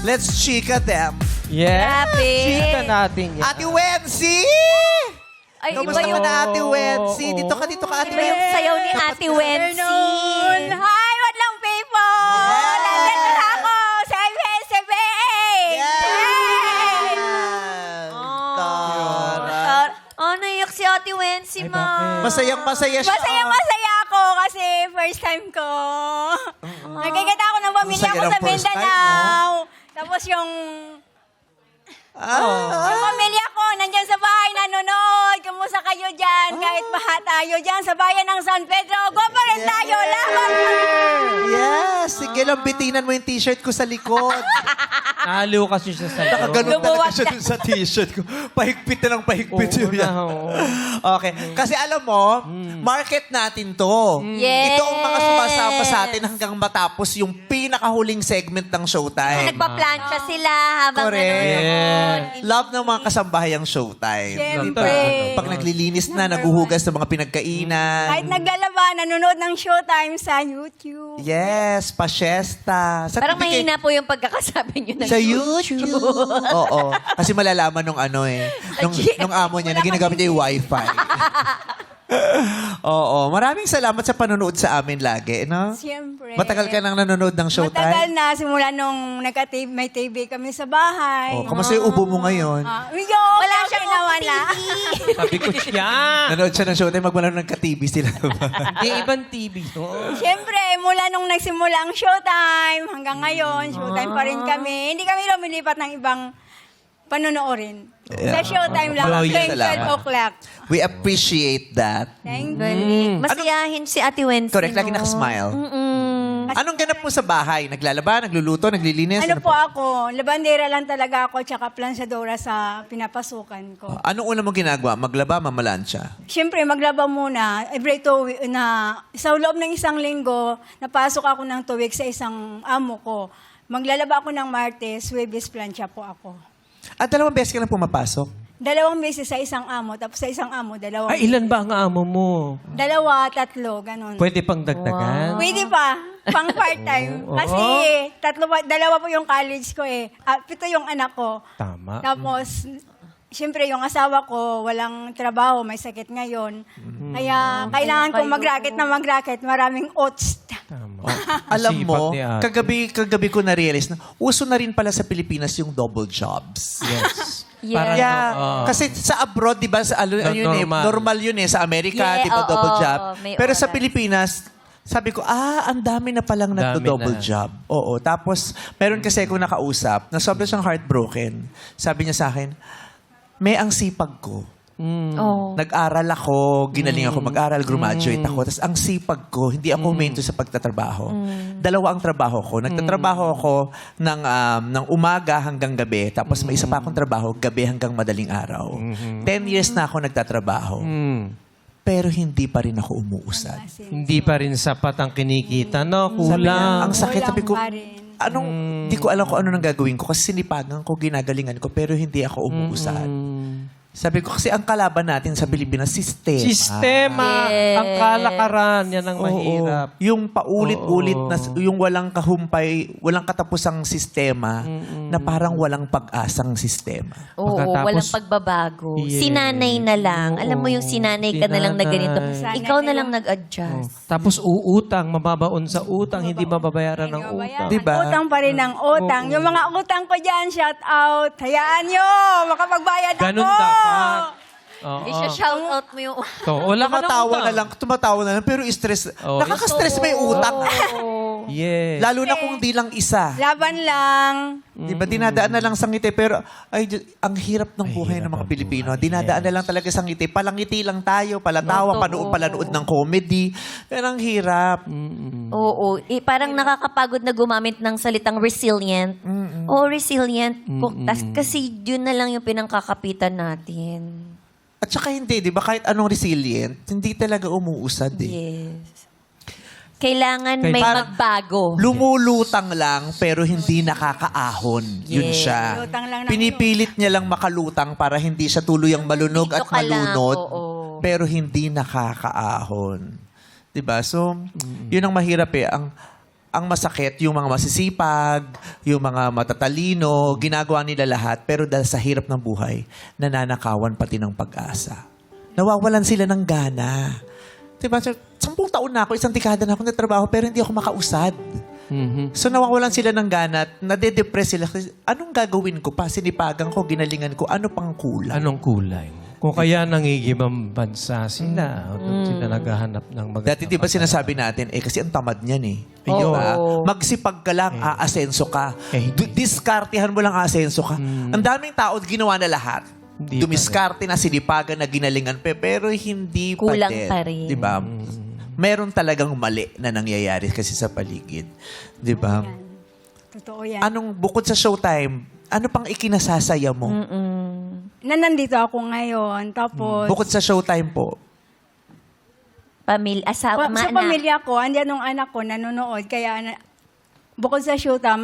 Let's chika them. Yeah. Grabe. Chika natin yan. Ate Wency! Ay, Kamusta iba ka yung, na, Ate Wency? Dito ka, Ate iba yung Wency. sayaw ni Ate Wency. Hi, Wadlang people! Yes! Nandito na ako sa MSBA! Yes! Tara. Oh, naiyak si Ate Wency, Ay, ma. bakit? Masayang-masaya siya. Masaya ako kasi first time ko. Nakikita ako ng pamilya Masaya ko ng sa first time, Mindanao. Tapos yung pamilya ko nandyan sa bahay nanonood. Kumusta kayo dyan? Kahit baha tayo dyan sa bayan ng San Pedro. Go pa rin tayo! Laban! Yes! Sige lang, bitinan mo yung t-shirt ko sa likod. Naliw kasi siya sa Nakaganon talaga Lumuwag siya na. dun sa t-shirt ko. Pahigpit na ng pahigpit Oo yun. na, oo. Okay. Kasi alam mo, market natin to. Yes. Ito ang mga sumasama sa atin hanggang matapos yung pinakahuling segment ng Showtime. Nagpa-plancha sila habang Correct. nanonood. Love ng mga kasambahayang Showtime. Siyempre. Pag naglilinis na, naguhugas ng mga pinagkainan. Kahit naglalaba, nanonood ng Showtime sa YouTube. Yes, pa-siesta. Parang mahina po yung pagkakasabi niyo ng Sa YouTube. Oo. Kasi malalaman nung ano eh. Nung amo niya na ginagamit niya yung wifi. Oo. Maraming salamat sa panonood sa amin lagi. No? Siyempre. Matagal ka nang nanonood ng Matagal Showtime? na, simula nung may TV kami sa bahay. Oh, kamusta yung ubo mo ngayon? Wala siyang nawala. Sabi ko siya. Nanood siya ng Showtime, magmula nung nagka-TV sila. Hindi, ibang TV. Oo. Siyempre, mula nung nagsimula ang Showtime hanggang ngayon, Showtime pa rin kami. Hindi kami lumilipat ng ibang panonoorin. Sa Showtime lang, Maraming 12 salamat. o'clock. We appreciate that. Thank you. Galing. Masayahin si Ate Wency. Correct, lagi no? nakasmile. Mm-mm. Anong ganap mo sa bahay? Naglalaba, nagluluto, naglilinis? Ano po ako, labandera lang talaga ako, tsaka plansadora sa pinapasukan ko. Anong una mo ginagawa? Maglaba, mamalansya? Siyempre, maglaba muna. Every 2 weeks na, sa loob ng isang linggo, napasok ako ng 2 weeks sa isang amo ko. Maglalaba ako ng Martes, Huwebes, plancha po ako. At 2 beses ka na pumapasok? 2 beses sa isang amo, tapos sa isang amo, 2 Ay, ilan ba ang amo mo? 2, 3, ganun. Pwede pang dagdagan? Pwede pa, pang part-time. Oo. Kasi 2 po yung college ko eh. 7 yung anak ko. Tama. Tapos, siyempre, yung asawa ko, walang trabaho, may sakit ngayon. Kaya, kailangan kong mag-racket. Maraming oats. Tama. Alam Sipag mo, ni ate. kagabi ko na-realize na uso na rin pala sa Pilipinas yung double jobs. Yes. Yes. Parang, Yeah. oo. Kasi sa abroad, di ba, normal yun eh. Sa Amerika, Yeah, di ba, oo, double job. may Pero sa oras. Pilipinas, sabi ko, ang dami na palang Dami nagdo-double na. job. Oo. Tapos, meron kasi akong nakausap na sobrang siyang heartbroken. Sabi niya sa akin, may ang sipag ko. Oh. Nag-aral ako, ginaling ako mag-aral, graduate ako. Tapos ang sipag ko, hindi ako huminto sa pagtatrabaho. 2 ang trabaho ko. Nagtatrabaho ako ng umaga hanggang gabi. Tapos may isa pa akong trabaho, gabi hanggang madaling araw. 10 years na ako nagtatrabaho. Pero hindi pa rin ako umuusad. Hindi pa rin sapat ang kinikita, no? Kulang. Ang sakit, sabi ko, Kulang pa rin. di ko alam kung ano nang gagawin ko kasi sinipagan ko, ginagalingan ko, pero hindi ako umuusad. Sabi ko, kasi ang kalaban natin sa Pilipinas, Sistema. Yes. Ang kalakaran. Yan ang Oo. mahirap. Yung paulit-ulit Oo. na, yung walang kahumpay, walang katapusang sistema, na parang walang pag-asang sistema. Oo, Pagkatapos- walang pagbabago. Yes. Sinanay na lang. Alam mo yung sinanay ka na lang na ganito. Sinanay. Ikaw na lang nag-adjust. Tapos uutang, mababaon sa utang, hindi mababayaran ng utang. Diba? Utang pa rin ang utang. Yung mga utang ko dyan, shout out. Hayaan nyo, makapagbayad Ganun ako. dapat. Oo. Shout out mo yung... So, wala ka ng Tumatawa na lang, pero stress. Oo. Nakaka-stress may utang. Yes. Lalo na kung di lang isa. Laban lang. Di ba? Dinadaan na lang sa ngiti. Pero, ang hirap ng buhay ng mga Pilipino. Dinadaan na lang talaga sa ngiti. Palangiti lang tayo, palatawa, palanood ng comedy. Yan ang hirap. Oo. Parang nakakapagod na gumamit ng salitang resilient. Oo, resilient. Kasi yun na lang yung pinangkakapitan natin. At saka hindi, di ba? Kahit anong resilient, hindi talaga umuusad eh. Yes. Kailangan may Parang magbago. Lumulutang lang pero hindi nakakaahon. Yun Yes. siya. Lutang lang ng Pinipilit niya lang makalutang para hindi siya tuluyang malunog Dito at ka lang, malunod. oo. Pero hindi nakakaahon. 'Di ba? So, yun ang mahirap eh. ang masakit, yung mga masisipag, yung mga matatalino, ginagawa nila lahat, pero dahil sa hirap ng buhay, nananakawan pati ng pag-asa. Nawawalan sila ng gana. Diba? So, 10 taon na ako, 1 dekada na ako natrabaho, pero hindi ako makausad. So nawawalan sila ng gana at nade-depress sila. Kasi, anong gagawin ko pa? Sinipagan ko, ginalingan ko, ano pang kulang? Anong kulay? Kung kaya nangigibang bansa sila, o doon sila naghahanap ng magandang Dati di ba sinasabi natin, kasi ang tamad niyan eh. Ayun. Diba? Magsipag ka lang, aasenso ka. hindi. Diskartehan mo lang aasenso ka. Ang daming tao ginawa na lahat. Hindi Dumiskarte na, sinipagan na, ginalingan pero hindi Kulang din. pa rin. Diba? Meron talagang mali na nangyayari kasi sa paligid. Diba? Yan. Totoo yan. Anong, bukod sa showtime, ano pang ikinasasaya mo? Na nandito ako ngayon. Tapos, Bukod sa showtime po. Asawa, sa anak. pamilya ko, andiyan nung anak ko nanonood. Kaya, bukod sa showtime,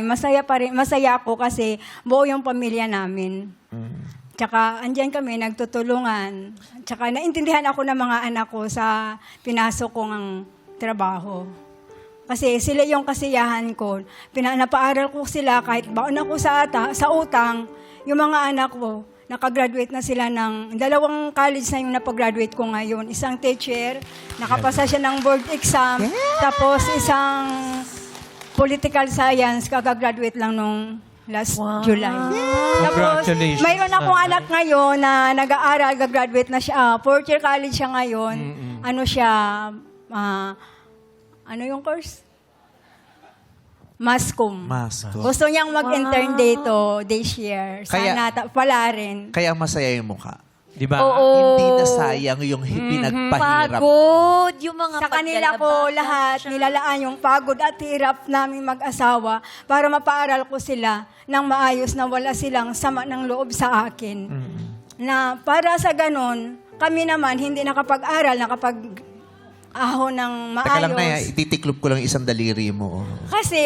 masaya pa rin, masaya ako kasi buo yung pamilya namin. Tsaka, andyan kami, nagtutulungan. Tsaka, naintindihan ako ng mga anak ko sa pinasok kong trabaho. Kasi sila yung kasiyahan ko. Napaaral ko sila kahit baon ako sa utang. Yung mga anak ko, nakagraduate na sila ng 2 college na yung napag-graduate ko ngayon. Isang teacher, nakapasa siya ng board exam. Tapos isang political science, kakagraduate lang nung last July. Tapos, Congratulations. mayroon akong anak ngayon na nag-aaral, gagraduate na siya. 4th year college siya ngayon. Ano siya, ano yung course? Mascom. Masko. Gusto niyang mag-intern dito this year. Sana pala rin. Kaya masaya yung mukha. Di ba? Oo. Hindi na sayang yung pinagpahirap. Pagod. Yung mga Sa kanila ko lahat, nilalaan yung pagod at hirap namin mag-asawa para mapaaral ko sila ng maayos na wala silang sama ng loob sa akin. Na para sa ganon, kami naman hindi nakapag-aral, nakapag-aho ng maayos. Teka lang na, ititiklop ko lang isang daliri mo. Kasi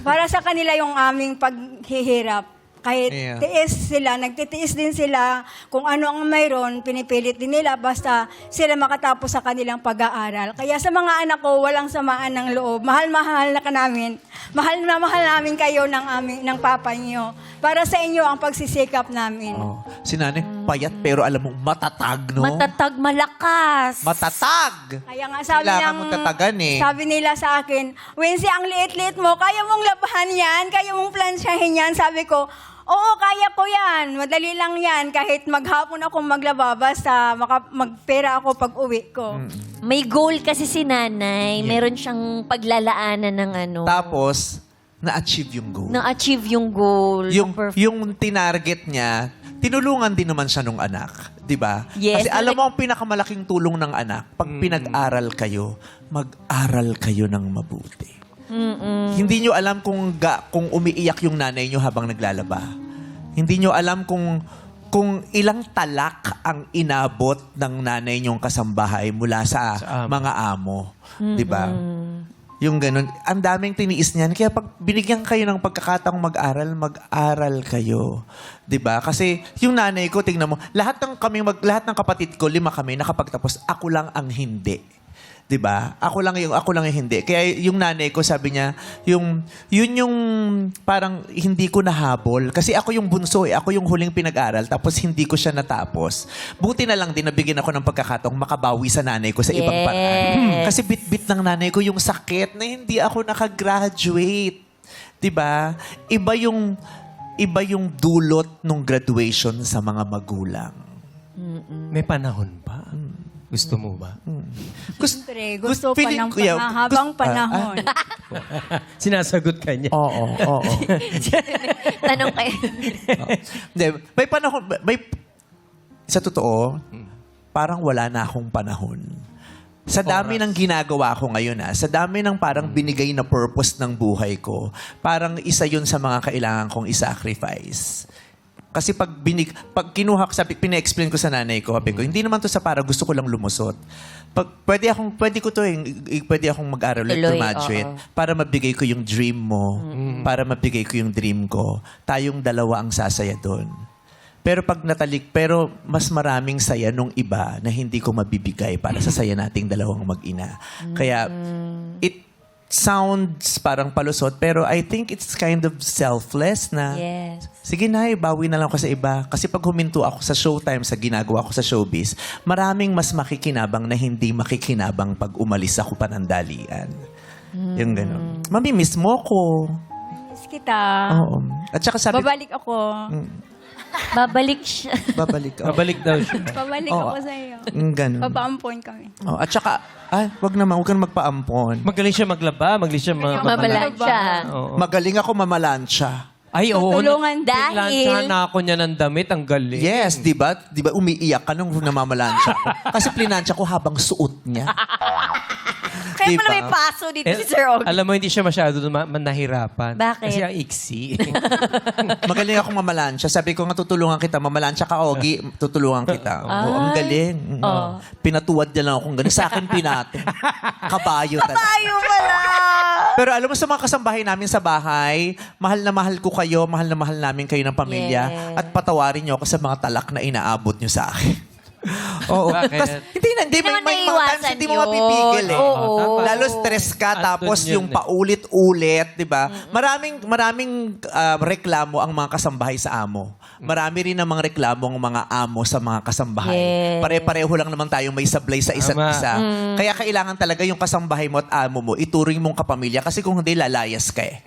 para sa kanila yung aming paghihirap. Kahit Yeah. tiis sila, nagtitiis din sila kung ano ang mayroon, pinipilit din nila basta sila makatapos sa kanilang pag-aaral. Kaya sa mga anak ko, walang samaan ng loob. Mahal-mahal na ka namin. Mahal na mahal namin kayo ng papa niyo. Para sa inyo ang pagsisikap namin. Oh. Si nanay, payat pero alam mo, matatag, no? Matatag, malakas. Matatag! Kaya nga sabi Kailangan mong tatagan eh. Sabi nila sa akin, Wincy, ang liit-liit mo, kaya mong labahan yan, kaya mong plansyahin yan. Sabi ko, oo, kaya ko yan. Madali lang yan. Kahit maghapon ako maglaba, basta magpera ako pag uwi ko. May goal kasi si nanay. Meron siyang paglalaanan ng ano. Tapos, na-achieve yung goal. Na-achieve yung goal. Yung tinarget niya, tinulungan din naman siya nung anak. Di ba? Yes. Kasi alam mo, ang pinakamalaking tulong ng anak, pag pinag-aral kayo, mag-aral kayo ng mabuti. Hindi nyo alam kung umiiyak yung nanay nyo habang naglalaba. Hindi nyo alam kung ilang talak ang inabot ng nanay nyong kasambahay mula sa amo. mga amo. Di ba? Yung ganun. Ang daming tiniis niyan. Kaya pag binigyan kayo ng pagkakataong mag-aral kayo. 'Di ba? Kasi yung nanay ko, tingnan mo, lahat ng kapatid ko, 5 kami nakapagtapos. Ako lang ang hindi. 'Di ba? Ako lang yung hindi. Kaya yung nanay ko, sabi niya, yun yung parang hindi ko nahabol. Kasi ako yung bunso, ako yung huling pinag-aral, tapos hindi ko siya natapos. Buti na lang din nabigyan ako ng pagkakataong makabawi sa nanay ko sa ibang Yes. paraan. Kasi bit-bit ng nanay ko yung sakit na hindi ako nakagraduate. 'Di ba? Iba yung dulot ng graduation sa mga magulang. May panahon pa. Gusto mo ba? Siyempre, gusto pa feeling ng ko, yeah, habang panahon. Sinasagot ka niya. Oo. Tanong kayo. Hindi, may panahon, sa totoo, parang wala na akong panahon. Sa dami ng ginagawa ko ngayon, sa dami ng parang binigay na purpose ng buhay ko, parang isa yun sa mga kailangan kong i-sacrifice. Kasi pag kinuha ko, pina-explain ko sa nanay ko, sabi ko, hindi naman to sa para gusto ko lang lumusot. Pwede akong mag-aral ulit, Tuloy, graduate, oo. para mabigay ko yung dream mo, para mabigay ko yung dream ko. Tayong dalawa ang sasaya doon. Pero pero mas maraming saya nung iba na hindi ko mabibigay para sa saya nating dalawang mag-ina. Kaya, sounds parang palusot, pero I think it's kind of selfless na, Yes. sige na, bawi na lang ako sa iba. Kasi pag huminto ako sa showtime, sa ginagawa ko sa showbiz, maraming mas makikinabang na hindi makikinabang pag umalis ako panandalian. Yung gano'n. Mamimiss mo ko. Miss kita. Oo. At saka sabi, Babalik ako. Babalik siya. babalik ako. Babalik daw siya. Babalik Oo. ako sa iyo. Ganun. Papaampon kami. Oh, at saka, wag kang magpaampon. Magaling siya maglaba, magaling siya Mabalansya. Oo. Magaling ako mamalansya. Ay, oo. Tutulungan dahil- Pinlansyahan na ako niya ng damit. Ang galing. Yes, di ba? Di ba umiiyak ka nung namamalansya ko? Kasi plinansya ko habang suot niya. Kaya Diba? pala may paso dito si Sir Og. Alam mo, hindi siya masyado nahirapan. Bakit? Kasi ang iksi. Magaling akong mamalansya. Sabi ko nga, tutulungan kita. Mamalansya ka, Ogie. Tutulungan kita. Oo, ang galing. Pinatuwad niya lang akong ganun. Sa akin, pinato. Kabayo talaga. Tayo pala! Pero alam mo, sa mga kasambahay namin sa bahay, mahal na mahal ko kayo, mahal na mahal namin kayo ng pamilya, Yes. at patawarin niyo ako sa mga talak na inaabot niyo sa akin. Oo. Bakit? Hindi naman may mga times naiwasan hindi mo yun. mapipigil eh. Oo. Tama. Lalo stress ka, Andun tapos yun yung eh. paulit-ulit, di ba? Maraming reklamo ang mga kasambahay sa amo. Marami rin namang reklamo ang mga amo sa mga kasambahay. Yes. Pare-pareho lang naman tayong may sablay sa isa't Tama. isa. Kaya kailangan talaga yung kasambahay mo at amo mo, ituring mong kapamilya kasi kung hindi, lalayas ka eh.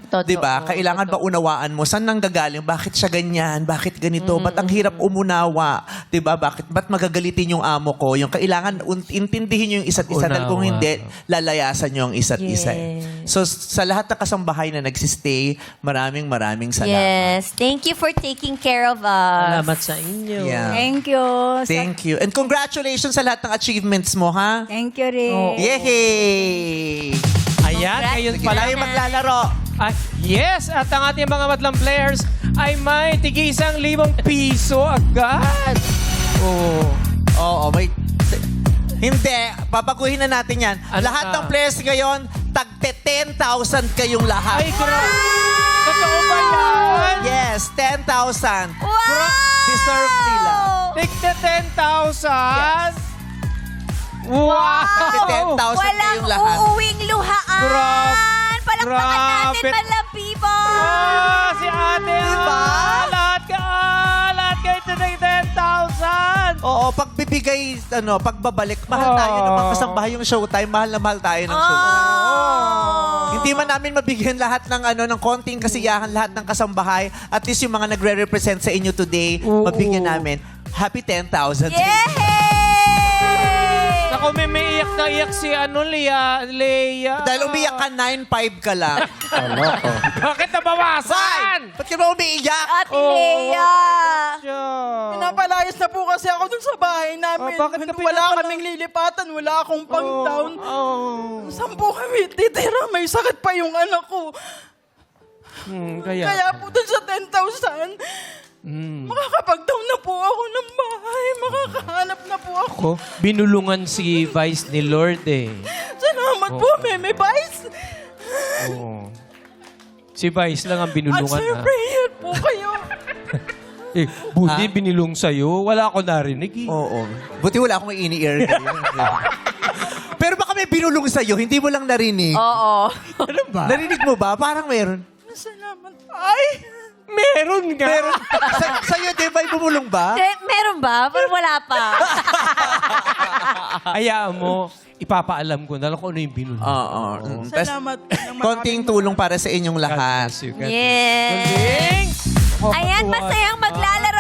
Totoo. Di ba? Kailangan ba unawaan mo? Saan nang gagaling? Bakit siya ganyan? Bakit ganito? Ba't ang hirap umunawa? Di ba? Ba't magagalitin yung amo ko? Yung kailangan intindihin nyo yung isa't isa. Dahil kung Unawa. hindi, lalayasan nyo ang isa't isa. eh. Yes. So, sa lahat ng kasambahay na nagsistay, maraming salamat. Yes. Thank you for taking care of us. Salamat sa inyo. Yeah. Thank you. Thank you. And congratulations sa lahat ng achievements mo, ha? Thank you rin. Yehey! Ayan, ngayon Sige, pala. tayo maglalaro. Yes, at ang ating mga madlang players ay may tig-1,000 piso agad. Oh. Oo, may... Hindi, babaguhin na natin yan. Ano Lahat na? ng players ngayon, tagte 10,000 kayong lahat. Ay, grabe. Totoo ba yan? Yes, 10,000. Wow! Deserve nila. Tigte 10,000? Wow! Tagte 10,000 Walang kayong lahat. uuwing luhaan. Grabe. Palakpakan natin, Grabe. Madlang people. Ah, si ate. Diba? Lahat kayo tigte 10,000. Oo, pagbibigay, pagbabalik, mahal tayo ng mga kasambahay yung showtime, mahal na mahal tayo ng showtime. Hindi man namin mabigyan lahat ng ng konting kasiyahan lahat ng kasambahay. At least yung mga nagre-represent sa inyo today, mabigyan namin. Happy 10,000. Yay! Ako, may iyak na iyak si Leia. Dahil umiyak ka, 9,500 ka lang. Bakit nabawasan? Ba't ka ba umiiyak? Ate Lea! Pinapalayas na po kasi ako dun sa bahay namin. bakit ka Wala kaming lilipatan, wala akong pang-down. Saan po kami titira? May sakit pa yung anak ko. Kaya po dun sa 10,000, makakapag-down na po ako ng bahay. Makakahanap na po ako. Binulungan si Vice ni Lord eh. Salamat po, Meme Vice. Oo. Si Vice lang ang binulungan Answer ha. prayer po kayo. Eh, buti binilong sa'yo. Wala ako narinig eh. Oo. Buti wala akong ini-ear. Pero baka may binulong sa'yo, hindi mo lang narinig. Oo. Ano ba? Narinig mo ba? Parang meron. Salamat. Ay! Meron nga. Meron. Sa'yo, di ba, bumulong ba? Meron ba? Parang wala pa. Hayaan mo, ipapaalam ko na lang kung ano yung binulong. Oo. Salamat po ng Konting tulong para sa inyong lahat. God bless you. God Yes. bless you. Ayan, masayang maglalaro